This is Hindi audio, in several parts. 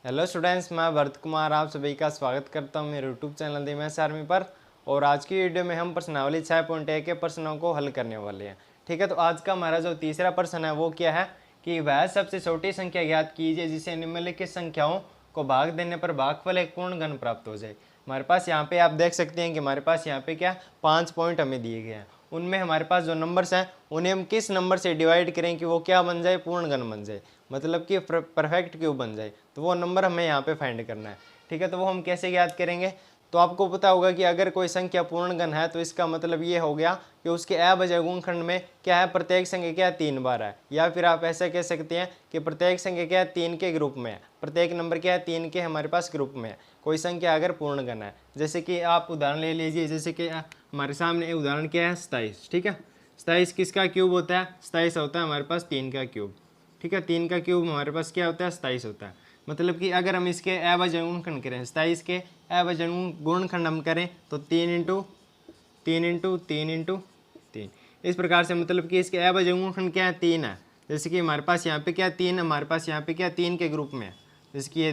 हेलो स्टूडेंट्स, मैं भरत कुमार आप सभी का स्वागत करता हूं मेरे यूट्यूब चैनल दी मैथ्स आर्मी पर। और आज की वीडियो में हम प्रश्नावली 6.1 के प्रश्नों को हल करने वाले हैं। ठीक है, तो आज का हमारा जो तीसरा प्रश्न है वो क्या है कि वह सबसे छोटी संख्या ज्ञात कीजिए जिसे निम्नलिखित संख्याओं को भाग देने पर भागफल एक पूर्ण घन प्राप्त हो जाए। हमारे पास यहाँ पे आप देख सकते हैं कि हमारे पास यहाँ पे क्या 5 पॉइंट हमें दिए गए हैं। उनमें हमारे पास जो नंबर्स हैं उन्हें हम किस नंबर से डिवाइड करें कि वो क्या बन जाए, पूर्ण घन बन जाए, मतलब कि परफेक्ट क्यूब बन जाए। तो वो नंबर हमें यहाँ पे फाइंड करना है। ठीक है, तो वो हम कैसे ज्ञात करेंगे? तो आपको पता होगा कि अगर कोई संख्या पूर्ण घन है तो इसका मतलब ये हो गया कि उसके अभाज्य गुणनखंड में क्या है, प्रत्येक संख्या क्या 3 बार है। या फिर आप ऐसा कह सकते हैं कि प्रत्येक संख्या क्या है 3 के ग्रुप में है, प्रत्येक नंबर क्या है 3 के हमारे पास ग्रुप में है। कोई संख्या अगर पूर्ण घन है, जैसे कि आप उदाहरण ले लीजिए, जैसे कि हमारे सामने उदाहरण क्या है 27। ठीक है, 27 किसका क्यूब होता है? 27 होता है हमारे पास 3 का क्यूब। ठीक है, 3 का क्यूब हमारे पास क्या होता है? 27 होता है। मतलब कि अगर हम इसके अभाज्य गुणनखंड करें, 27 के अभाज्य गुणनखंड हम करें तो 3 इंटू 3 इंटू 3 इंटू 3, इस प्रकार से, मतलब कि इसके अभाज्य गुणनखंड क्या है 3 है। जैसे कि हमारे पास यहाँ पे क्या 3, हमारे पास यहाँ पे क्या 3 के ग्रुप में है, जैसे कि ये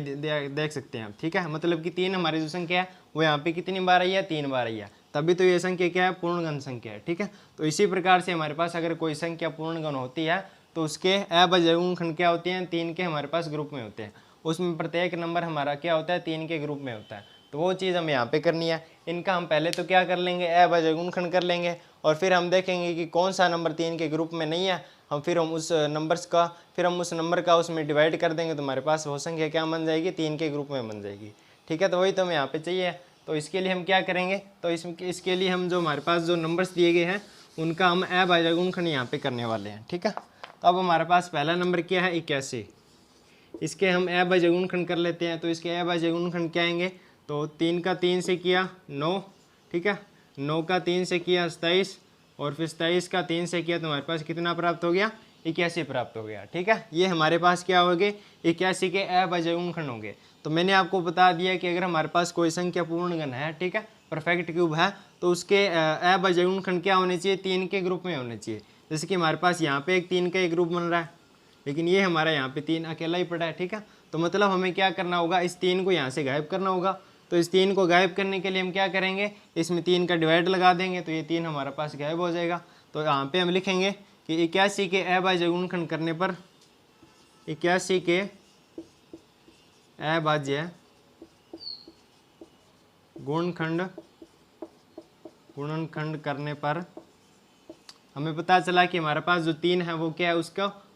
देख सकते हैं आप। ठीक है, मतलब कि 3 हमारी जो संख्या है वो यहाँ पे कितनी बार आई है? 3 बार आई है, तभी तो ये संख्या क्या है? पूर्ण घन संख्या है। ठीक है, तो इसी प्रकार से हमारे पास अगर कोई संख्या पूर्ण घन होती है तो उसके अभाज्य गुणनखंड क्या होते हैं? 3 के हमारे पास ग्रुप में होते हैं। उसमें प्रत्येक नंबर हमारा क्या होता है? 3 के ग्रुप में होता है। तो वो चीज़ हमें यहाँ पे करनी है। इनका हम पहले तो क्या कर लेंगे? अभाज्य गुणनखंड कर लेंगे, और फिर हम देखेंगे कि कौन सा नंबर 3 के ग्रुप में नहीं है। फिर हम उस नंबर का उसमें डिवाइड कर देंगे तो हमारे पास वो संख्या क्या बन जाएगी? 3 के ग्रुप में बन जाएगी। ठीक है, तो वही तो हमें यहाँ पे चाहिए। तो इसके लिए हम क्या करेंगे? तो इसके लिए हम जो हमारे पास जो नंबर्स दिए गए हैं उनका हम अभाज्य गुणनखंड यहाँ पे करने वाले हैं। ठीक है, तो अब हमारे पास पहला नंबर क्या है? 81। इसके हम अभाज्य गुणनखंड कर लेते हैं। तो इसके अभाज्य गुणनखंड क्या आएंगे? तो 3 का 3 से किया 9, ठीक है, 9 का 3 से किया 27, और फिर 27 का 3 से किया तो हमारे पास कितना प्राप्त हो गया? 81 प्राप्त हो गया। ठीक है, ये हमारे पास क्या हो गए? 81 के अभाज्य गुणनखंड होंगे। तो मैंने आपको बता दिया कि अगर हमारे पास कोई संख्या पूर्ण घन है, ठीक है, परफेक्ट क्यूब है, तो उसके अभाज्य गुणनखंड क्या होने चाहिए? 3 के ग्रुप में होने चाहिए। जैसे कि हमारे पास यहाँ पे एक 3 का एक ग्रुप बन रहा है, लेकिन ये हमारा यहाँ पे 3 अकेला ही पड़ा है। ठीक है, तो मतलब हमें क्या करना होगा? इस 3 को यहाँ से गायब करना होगा। तो इस 3 को गायब करने के लिए हम क्या करेंगे? इसमें 3 का डिवाइड लगा देंगे तो ये 3 हमारे पास गायब हो जाएगा। तो यहाँ पे हम लिखेंगे कि 81 के अभाज्य गुणनखंड करने पर, 81 के अभाज्य गुणनखंड करने पर हमें पता चला कि हमारे पास जो 3 है वो क्या है?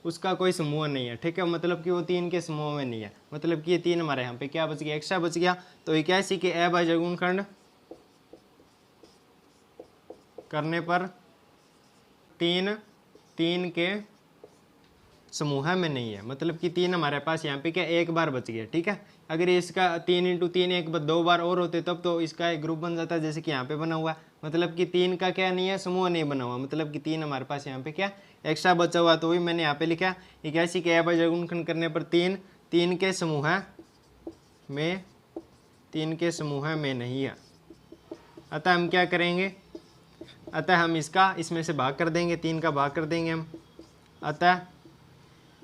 उसका कोई समूह नहीं है। ठीक है, मतलब कि वो 3 के समूह में नहीं है, मतलब कि ये 3 हमारे यहाँ पे क्या बच गया? एक्स्ट्रा बच गया। तो 81 के अभाज्य गुणनखंड करने पर 3 के समूह में नहीं है, मतलब कि 3 हमारे पास यहाँ पे क्या एक बार बच गया। ठीक है, अगर इसका 3 इंटू 3 एक बार 2 बार और होते तब तो इसका एक ग्रुप बन जाता है, जैसे कि यहाँ पे बना हुआ है। मतलब कि 3 का क्या नहीं है? समूह नहीं बना हुआ, मतलब कि 3 हमारे पास यहाँ पे क्या एक्स्ट्रा बचा हुआ। तो वही मैंने यहाँ पे लिखा 81 के अभाज्य गुणनखंड करने पर 3 के समूह में नहीं है। अतः हम क्या करेंगे? अतः हम इसमें से भाग कर देंगे, 3 का भाग कर देंगे हम। अतः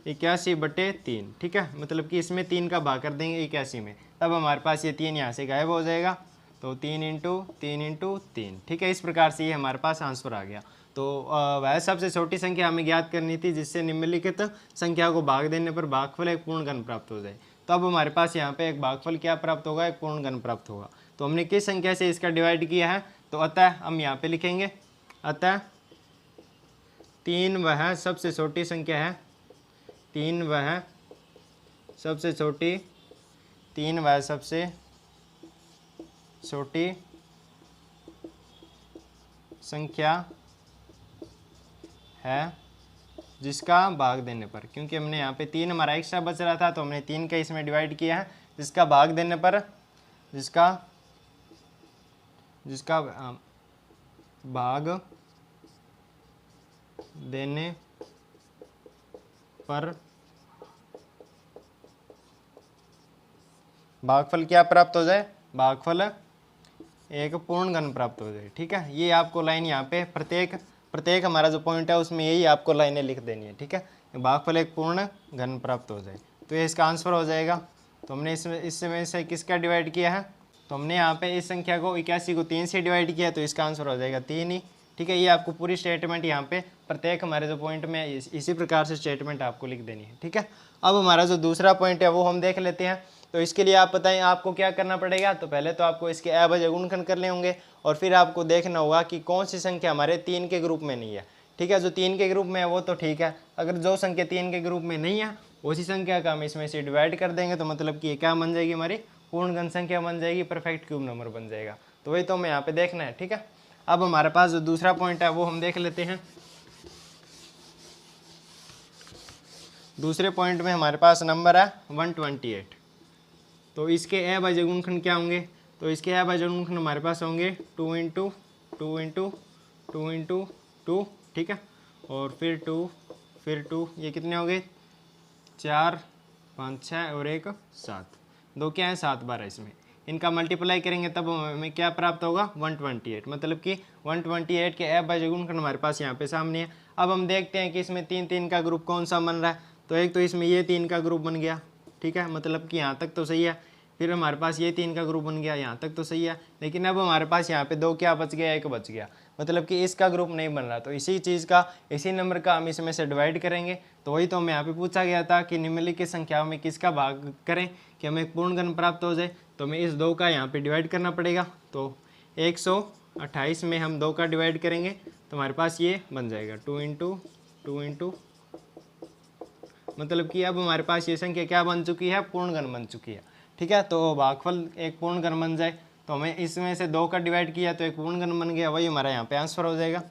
81/3। ठीक है, मतलब कि इसमें 3 का भाग कर देंगे 81 में, तब हमारे पास ये 3 यहाँ से गायब हो जाएगा। तो 3 इंटू 3 इंटू 3। ठीक है, इस प्रकार से ये हमारे पास आंसर आ गया। तो वह सबसे छोटी संख्या हमें ज्ञात करनी थी जिससे निम्नलिखित संख्या को भाग देने पर भागफल एक पूर्ण घन प्राप्त हो जाए। तो अब हमारे पास यहाँ पे एक भागफल क्या प्राप्त होगा? एक पूर्ण घन प्राप्त होगा। तो हमने किस संख्या से इसका डिवाइड किया है? तो अतः हम यहाँ पे लिखेंगे, अतः 3 वह सबसे छोटी संख्या है, 3 वह सबसे छोटी संख्या है जिसका भाग देने पर, क्योंकि हमने यहाँ पे 3 हमारा एक्स्ट्रा बच रहा था तो हमने 3 का इसमें डिवाइड किया है, जिसका भाग देने पर भाग देने पर भागफल क्या प्राप्त हो जाए? भागफल एक पूर्ण घन प्राप्त हो जाए। ठीक है, ये आपको लाइन यहाँ पे प्रत्येक हमारा जो पॉइंट है उसमें यही आपको लाइनें लिख देनी है। ठीक है, भागफल एक पूर्ण घन प्राप्त हो जाए, तो ये इसका आंसर हो जाएगा। तो हमने इसमें से किसका डिवाइड किया है, तो हमने यहाँ पे इस संख्या को 81 को 3 से डिवाइड किया, तो इसका आंसर हो जाएगा 3 ही। ठीक है, ये आपको पूरी स्टेटमेंट यहाँ पे प्रत्येक हमारे जो पॉइंट में इसी प्रकार से स्टेटमेंट आपको लिख देनी है। ठीक है, अब हमारा जो दूसरा पॉइंट है वो हम देख लेते हैं। तो इसके लिए आप बताएं आपको क्या करना पड़ेगा। तो पहले तो आपको इसके अभाज्य गुणनखंड करने होंगे और फिर आपको देखना होगा कि कौन सी संख्या हमारे 3 के ग्रुप में नहीं है। ठीक है, जो 3 के ग्रुप में है वो तो ठीक है, अगर जो संख्या 3 के ग्रुप में नहीं है उसी संख्या का हम इसमें से डिवाइड कर देंगे, तो मतलब कि ये क्या बन जाएगी, हमारी पूर्ण घन संख्या बन जाएगी, परफेक्ट क्यूब नंबर बन जाएगा। तो वही तो हमें यहाँ पे देखना है। ठीक है, अब हमारे पास जो दूसरा पॉइंट है वो हम देख लेते हैं। दूसरे पॉइंट में हमारे पास नंबर है 128। तो इसके अभाज्य गुणनखंड क्या होंगे, तो इसके अभाज्य गुणनखंड हमारे पास होंगे 2 इंटू 2 इंटू 2 इंटू 2। ठीक है, और फिर 2 फिर 2, ये कितने हो गए, 4 5 6 और 1 7, 2 क्या है 7 12, इसमें इनका मल्टीप्लाई करेंगे तब हमें क्या प्राप्त होगा 128, मतलब कि 128 के अभाज्य गुणनखंड हमारे पास यहाँ पे सामने है। अब हम देखते हैं कि इसमें 3 3 का ग्रुप कौन सा बन रहा है। तो एक तो इसमें ये 3 का ग्रुप बन गया, ठीक है, मतलब कि यहाँ तक तो सही है। फिर हमारे पास ये 3 का ग्रुप बन गया, यहाँ तक तो सही है। लेकिन अब हमारे पास यहाँ पे 2 क्या बच गया, 1 बच गया, मतलब कि इसका ग्रुप नहीं बन रहा। तो इसी चीज़ का, इसी नंबर का हम इसमें से डिवाइड करेंगे। तो वही तो हमें यहाँ पे पूछा गया था कि निम्नलिखित संख्याओं में किसका भाग करें कि हमें एक पूर्ण घन प्राप्त हो जाए। तो हमें इस 2 का यहाँ पे डिवाइड करना पड़ेगा। तो 128 में हम 2 का डिवाइड करेंगे तो हमारे पास ये बन जाएगा 2 इंटू 2 इंटू, मतलब कि अब हमारे पास ये संख्या क्या बन चुकी है, पूर्ण घन बन चुकी है। ठीक है, तो भागफल एक पूर्ण घन बन जाए तो हमें इसमें से 2 का डिवाइड किया तो एक पूर्ण घन बन गया, वही हमारा यहाँ पे आंसर हो जाएगा।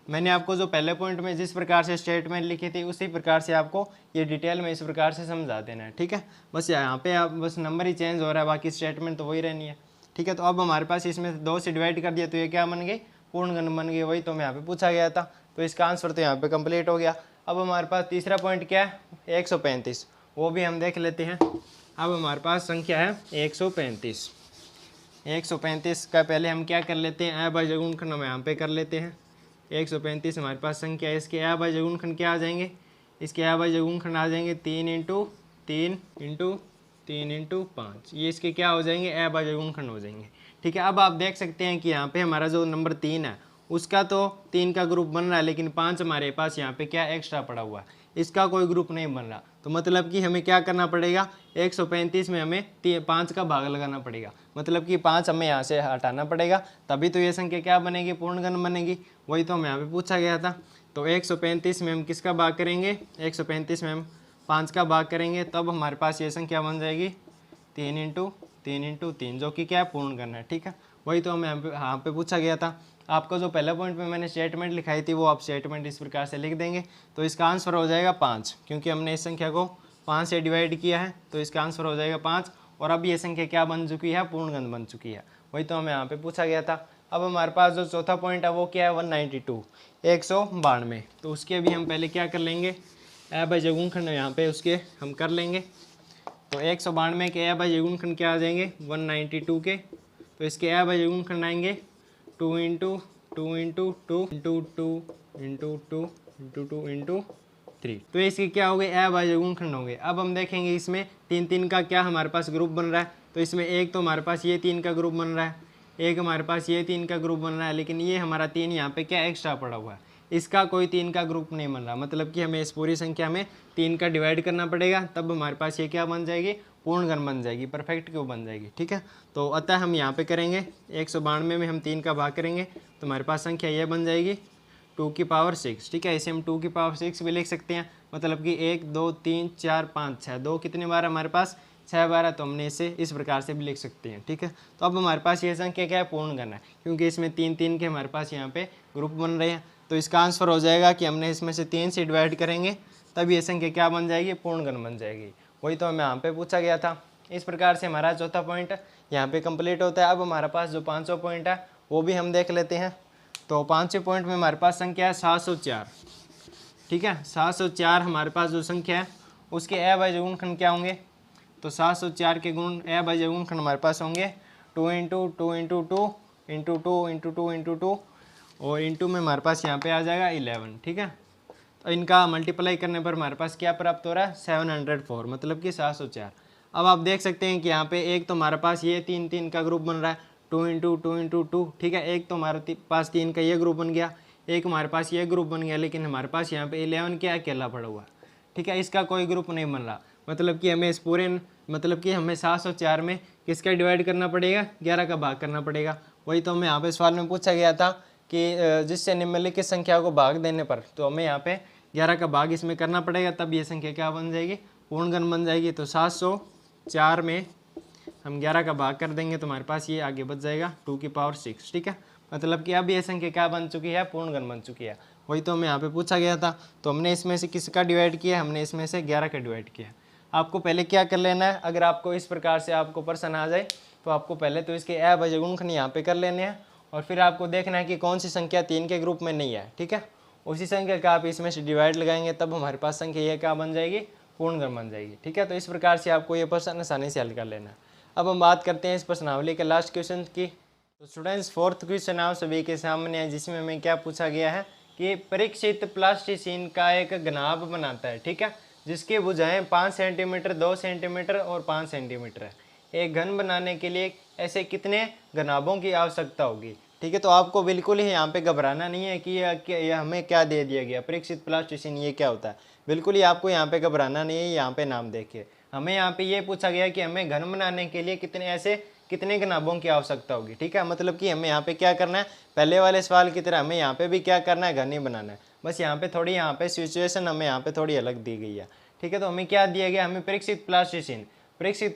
मैंने आपको जो पहले पॉइंट में जिस प्रकार से स्टेटमेंट लिखी थी उसी प्रकार से आपको ये डिटेल में इस प्रकार से समझा देना है। ठीक है, बस यहाँ पे आप बस नंबर ही चेंज हो रहा है, बाकी स्टेटमेंट तो वही रहनी है। ठीक है, तो अब हमारे पास इसमें से 2 से डिवाइड कर दिया तो ये क्या बन गई, पूर्ण घन बन गई, वही तो हमें यहाँ पे पूछा गया था। तो इसका आंसर तो यहाँ पे कंप्लीट हो गया। अब हमारे पास तीसरा पॉइंट क्या है, 135, वो भी हम देख लेते हैं। अब हमारे पास संख्या है 135। 135 का पहले हम क्या कर लेते हैं, अभाज्य गुणनखंड हम यहाँ पे कर लेते हैं। 135 हमारे पास संख्या है, इसके अभाज्य गुणनखंड क्या आ जाएंगे, इसके अभाज्य गुणनखंड आ जाएंगे 3 इंटू 3 इंटू 3 इंटू 5, ये इसके क्या हो जाएंगे, अभाज्य गुणनखंड हो जाएंगे। ठीक है, अब आप देख सकते हैं कि यहाँ पे हमारा जो नंबर 3 है उसका तो 3 का ग्रुप बन रहा है, लेकिन 5 हमारे पास यहाँ पे क्या एक्स्ट्रा पड़ा हुआ है, इसका कोई ग्रुप नहीं बन रहा। तो मतलब कि हमें क्या करना पड़ेगा, 135 में हमें 5 का भाग लगाना पड़ेगा, मतलब कि 5 हमें यहाँ से हटाना पड़ेगा, तभी तो ये संख्या क्या बनेगी, पूर्ण घन बनेगी। वही तो हमें यहाँ पे पूछा गया था। तो 135 में हम किसका भाग करेंगे, 135 में हम 5 का भाग करेंगे, तब हमारे पास ये संख्या बन जाएगी 3 इंटू 3 इंटू 3, जो कि क्या है, पूर्ण घन है। ठीक है, वही तो हमें यहाँ पे पूछा गया था। आपको जो पहले पॉइंट में मैंने स्टेटमेंट लिखाई थी वो आप स्टेटमेंट इस प्रकार से लिख देंगे। तो इसका आंसर हो जाएगा 5, क्योंकि हमने इस संख्या को 5 से डिवाइड किया है, तो इसका आंसर हो जाएगा 5। और अब ये संख्या क्या बन चुकी है, पूर्ण घन बन चुकी है, वही तो हमें यहाँ पे पूछा गया था। अब हमारे पास जो चौथा पॉइंट है वो क्या है, 192, 192। तो उसके भी हम पहले क्या कर लेंगे, अभाज्य गुणनखंड यहाँ पे उसके हम कर लेंगे। तो 192 के अभाज्य गुणनखंड क्या आ जाएंगे, 192 के। तो इसके अभाज्य गुणनखंड आएंगे 2 into 2 into 2 into 2 into 2 into 2 into 3। तो इसके क्या हो गए, अभाज्य गुणनखंड हो गए। अब हम देखेंगे इसमें 3 3 का क्या हमारे पास ग्रुप बन रहा है। तो इसमें एक तो हमारे पास ये 3 का ग्रुप बन रहा है, एक हमारे पास ये 3 का ग्रुप बन रहा है, लेकिन ये हमारा 3 यहाँ पे क्या एक्स्ट्रा पड़ा हुआ है, इसका कोई 3 का ग्रुप नहीं बन रहा। मतलब कि हमें इस पूरी संख्या में 3 का डिवाइड करना पड़ेगा, तब हमारे पास ये क्या बन जाएगी, पूर्ण घन बन जाएगी, परफेक्ट क्यूब बन जाएगी। ठीक है, तो अतः हम यहाँ पे करेंगे 192 में हम 3 का भाग करेंगे तो हमारे पास संख्या यह बन जाएगी 2 की पावर 6। ठीक है, इसे हम 2 की पावर 6 भी लिख सकते हैं, मतलब कि 1 2 3 4 5 6, 2 कितने बार हमारे पास 6 बार, तो हमने इसे इस प्रकार से भी लिख सकते हैं। ठीक है, तो अब हमारे पास ये संख्या क्या है, पूर्ण घन है, क्योंकि इसमें 3 3 के हमारे पास यहाँ पे ग्रुप बन रहे हैं। तो इसका आंसर हो जाएगा कि हमने इसमें से 3 से डिवाइड करेंगे तब ये संख्या क्या बन जाएगी, पूर्ण घन बन जाएगी। वही तो हमें यहाँ पे पूछा गया था। इस प्रकार से हमारा चौथा पॉइंट यहाँ पे कंप्लीट होता है। अब हमारे पास जो 5वां पॉइंट है वो भी हम देख लेते हैं। तो 5वें पॉइंट में हमारे पास संख्या है 704। ठीक है, 704 हमारे पास जो संख्या है उसके अभाज्य गुणनखंड क्या होंगे। तो 704 के गुण अभाज्य गुणनखंड हमारे पास होंगे 2 into 2 into 2 into 2 into 2 into 2 और इंटू में हमारे पास यहाँ पे आ जाएगा 11। ठीक है, तो इनका मल्टीप्लाई करने पर हमारे पास क्या प्राप्त हो रहा है, 704, मतलब कि 704। अब आप देख सकते हैं कि यहाँ पे एक तो हमारे पास ये 3 3 का ग्रुप बन रहा है, 2 इंटू 2 इंटू 2, ठीक है। एक तो हमारे पास 3 का ये ग्रुप बन गया, एक हमारे पास ये ग्रुप बन गया, लेकिन हमारे पास यहाँ पे 11 क्या अकेला पड़ा हुआ, ठीक है। इसका कोई ग्रुप नहीं बन रहा, मतलब कि हमें इस पूरे मतलब कि हमें 704 में किसका डिवाइड करना पड़ेगा, 11 का भाग करना पड़ेगा। वही तो हमें यहाँ पे सवाल में पूछा गया था कि जिससे निम्नलिखित संख्या को भाग देने पर, तो हमें यहाँ पे 11 का भाग इसमें करना पड़ेगा, तब ये संख्या क्या बन जाएगी, पूर्णगण बन जाएगी। तो 704 में हम 11 का भाग कर देंगे तो हमारे पास ये आगे बच जाएगा 2 की पावर 6, ठीक है। मतलब कि अब ये संख्या क्या बन चुकी है, पूर्णगण बन चुकी है। वही तो हमें यहाँ पे पूछा गया था, तो हमने इसमें से किसका डिवाइड किया, हमने इसमें से 11 का डिवाइड किया। आपको पहले क्या कर लेना है, अगर आपको इस प्रकार से आपको प्रश्न आ जाए तो आपको पहले तो इसके अभाज्य गुणनखंड यहाँ पे कर लेने हैं, और फिर आपको देखना है कि कौन सी संख्या 3 के ग्रुप में नहीं है, ठीक है। उसी संख्या का आप इसमें से डिवाइड लगाएंगे, तब हमारे पास संख्या ये क्या बन जाएगी, पूर्णगण बन जाएगी, ठीक है। तो इस प्रकार से आपको ये प्रश्न आसानी से हल कर लेना है। अब हम बात करते हैं इस प्रश्नावली के लास्ट क्वेश्चन की। तो स्टूडेंट्स, 4th क्वेश्चन आप सभी के सामने है, जिसमें हमें क्या पूछा गया है कि परीक्षित प्लास्टिसिन का एक घनाभ बनाता है, ठीक है, जिसकी भुजाएं 5 सेंटीमीटर, 2 सेंटीमीटर और 5 सेंटीमीटर है। एक घन बनाने के लिए ऐसे कितने घनाभों की आवश्यकता होगी, ठीक है। तो आपको बिल्कुल ही यहाँ पे घबराना नहीं है कि यह हमें क्या दे दिया गया, परीक्षित प्लास्टिसिन ये क्या होता है, बिल्कुल ही आपको यहाँ पे घबराना नहीं है। यहाँ पे नाम देखिए, हमें यहाँ पे ये पूछा गया कि हमें घन बनाने के लिए कितने घनाभों की आवश्यकता होगी, ठीक है। मतलब कि हमें यहाँ पे क्या करना है, पहले वाले सवाल की तरह हमें यहाँ पे भी क्या करना है, घन ही बनाना है। बस यहाँ पे थोड़ी यहाँ पे सिचुएशन हमें यहाँ पे थोड़ी अलग दी गई है, ठीक है। तो हमें क्या दिया गया, हमें परीक्षित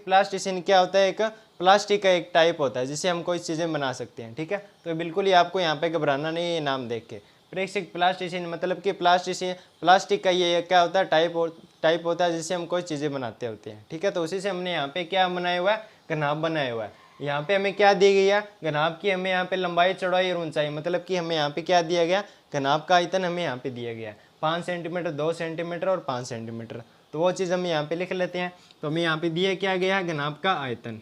प्लास्टिसिन क्या होता है, एक प्लास्टिक का एक टाइप होता है जिससे हम कोई चीज़ें बना सकते हैं, ठीक है। तो बिल्कुल ही आपको यहाँ पे घबराना नहीं है नाम देख के। परीक्षित प्लास्टिसिन मतलब कि प्लास्टिक का ये क्या होता है, टाइप होता है जिससे हम कोई चीज़ें बनाते होते हैं, ठीक है। तो उसी से हमने यहाँ पे क्या बनाया हुआ है, घनाभ बनाया हुआ है। यहाँ पे हमें क्या दी गई है, घनाभ की हमें यहाँ पे लंबाई, चौड़ाई और ऊंचाई, मतलब कि हमें यहाँ पे क्या दिया गया, घनाभ का आयतन हमें यहाँ पे दिया गया है 5 सेंटीमीटर, 2 सेंटीमीटर और 5 सेंटीमीटर। तो वो चीज़ हम यहाँ पे लिख लेते हैं। तो हमें यहाँ पे दिया क्या गया है, घनाभ का आयतन।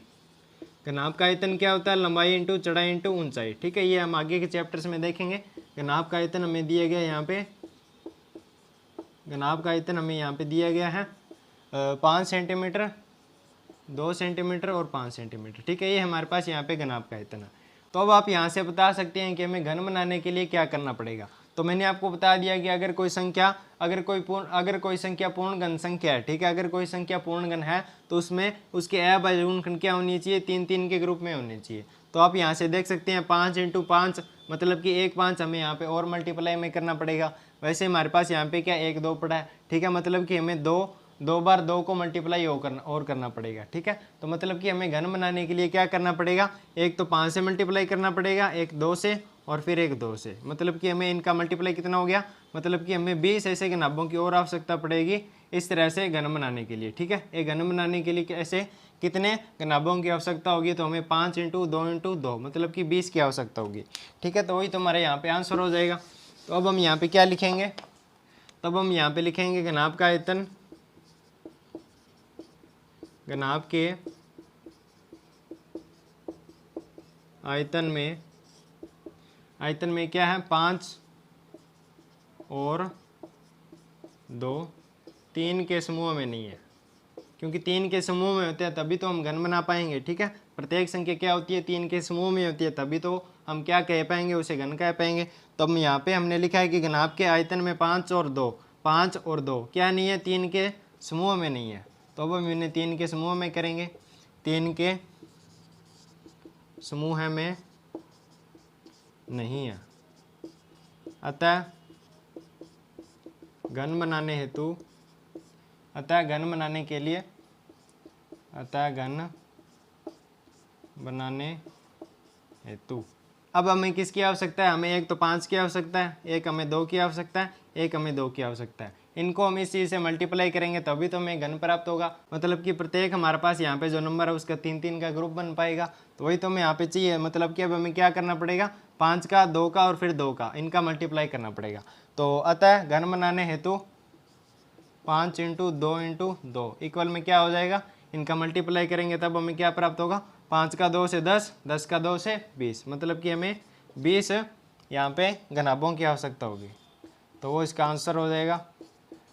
घनाभ का आयतन क्या होता है, लंबाई इंटू चौड़ाई इंटू ऊंचाई, ठीक है। ये हम आगे के चैप्टर्स में देखेंगे। घनाभ का आयतन हमें दिया गया यहाँ पे, घनाभ का आयतन हमें यहाँ पे दिया गया है 5 सेंटीमीटर, 2 सेंटीमीटर और 5 सेंटीमीटर, ठीक है। ये हमारे पास यहाँ पे घनाभ का आयतन है। तो अब आप यहाँ से बता सकते हैं कि हमें घन बनाने के लिए क्या करना पड़ेगा। तो मैंने आपको बता दिया कि अगर कोई संख्या पूर्ण घन संख्या है, ठीक है, अगर कोई संख्या पूर्ण घन है तो उसमें उसके अभाज्य गुणनखंड क्या होनी चाहिए, 3 3 के ग्रुप में होनी चाहिए। तो आप यहाँ से देख सकते हैं 5 इंटू 5, मतलब कि 1 5 हमें यहाँ पे और मल्टीप्लाई में करना पड़ेगा। वैसे हमारे पास यहाँ पे क्या 1 2 पड़ा है, ठीक है, मतलब कि हमें दो बार 2 को मल्टीप्लाई और करना पड़ेगा, ठीक है। तो मतलब कि हमें घन बनाने के लिए क्या करना पड़ेगा, एक तो 5 से मल्टीप्लाई करना पड़ेगा, एक 2 से और फिर एक 2 से, मतलब कि हमें इनका मल्टीप्लाई कितना हो गया, मतलब कि हमें 20 ऐसे घनाभों की और आवश्यकता पड़ेगी इस तरह से घन बनाने के लिए, ठीक है। एक घन बनाने के लिए ऐसे कितने घनाभों की आवश्यकता होगी, तो हमें 5 इंटू 2 इंटू 2 मतलब कि 20 की आवश्यकता होगी, ठीक है। तो वही तुम्हारे यहाँ पे आंसर हो जाएगा। तो अब हम यहाँ पे क्या लिखेंगे, तब हम यहाँ पे लिखेंगे घनाभ का आयतन, घनाभ के आयतन में क्या है 5 और 2, 3 के समूह में नहीं है, क्योंकि 3 के समूह में होते हैं तभी तो हम घन बना पाएंगे, ठीक है। प्रत्येक संख्या क्या होती है, 3 के समूह में होती है, तभी तो हम क्या कह पाएंगे, उसे घन कह पाएंगे। तो हम यहाँ पे हमने लिखा है कि घनाभ के आयतन में 5 और 2 क्या नहीं है, 3 के समूह में नहीं है। तो अब हम इन्हें 3 के समूह में करेंगे, 3 के समूह में नहीं है। अतः घन बनाने हेतु अब हमें किसकी आवश्यकता है, हमें एक तो 5 की आवश्यकता है, एक हमें 2 की आवश्यकता है, एक हमें 2 की आवश्यकता है। इनको हम इस चीज़ से मल्टीप्लाई करेंगे तभी तो हमें घन प्राप्त होगा, मतलब कि प्रत्येक हमारे पास यहाँ पे जो नंबर है उसका 3 3 का ग्रुप बन पाएगा। तो वही तो हमें यहाँ पे चाहिए, मतलब कि अब हमें क्या करना पड़ेगा, 5 का, 2 का और फिर 2 का, इनका मल्टीप्लाई करना पड़ेगा। तो अतः घन बनाने हेतु 5 इंटू 2 इंटू 2 इक्वल में क्या हो जाएगा, इनका मल्टीप्लाई करेंगे तब हमें क्या प्राप्त होगा, 5 का 2 से 10, 10 का 2 से 20, मतलब कि हमें 20 यहाँ पे घनाभों की आवश्यकता होगी। तो वो इसका आंसर हो जाएगा।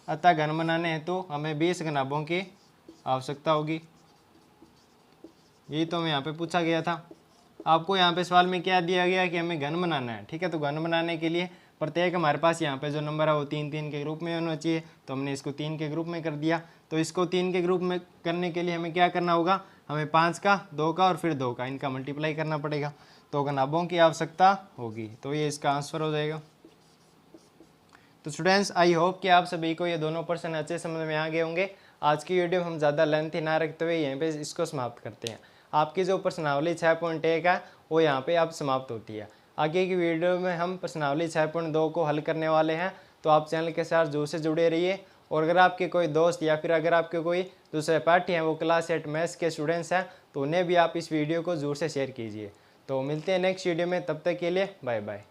अतः घन बनाने हेतु हमें 20 घनाभों की आवश्यकता होगी। यही तो हमें यहाँ पे पूछा गया था। आपको यहाँ पे सवाल में क्या दिया गया कि हमें घन बनाना है, ठीक है। तो घन बनाने के लिए प्रत्येक हमारे पास यहाँ पे जो नंबर है वो 3 3 के ग्रुप में होना चाहिए, तो हमने इसको 3 के ग्रुप में कर दिया। तो इसको 3 के ग्रुप में करने के लिए हमें क्या करना होगा, हमें 5 का, 2 का और फिर 2 का, इनका मल्टीप्लाई करना पड़ेगा। तो घनाभों की आवश्यकता होगी, तो ये इसका आंसर हो जाएगा। तो स्टूडेंट्स, आई होप कि आप सभी को ये दोनों प्रश्न अच्छे समझ में आ गए होंगे। आज की वीडियो हम ज़्यादा लेंथी ना रखते हुए यहीं पे इसको समाप्त करते हैं। आपकी जो प्रश्नावली 6.1 है वो यहाँ पे आप समाप्त होती है। आगे की वीडियो में हम प्रश्नावली 6.2 को हल करने वाले हैं, तो आप चैनल के साथ जोर से जुड़े रहिए। और अगर आपके कोई दोस्त या फिर अगर आपके कोई दूसरे पार्टी हैं वो क्लास 8 मैथ्स के स्टूडेंट्स हैं, तो उन्हें भी आप इस वीडियो को जोर से शेयर कीजिए। तो मिलते हैं नेक्स्ट वीडियो में, तब तक के लिए बाय बाय।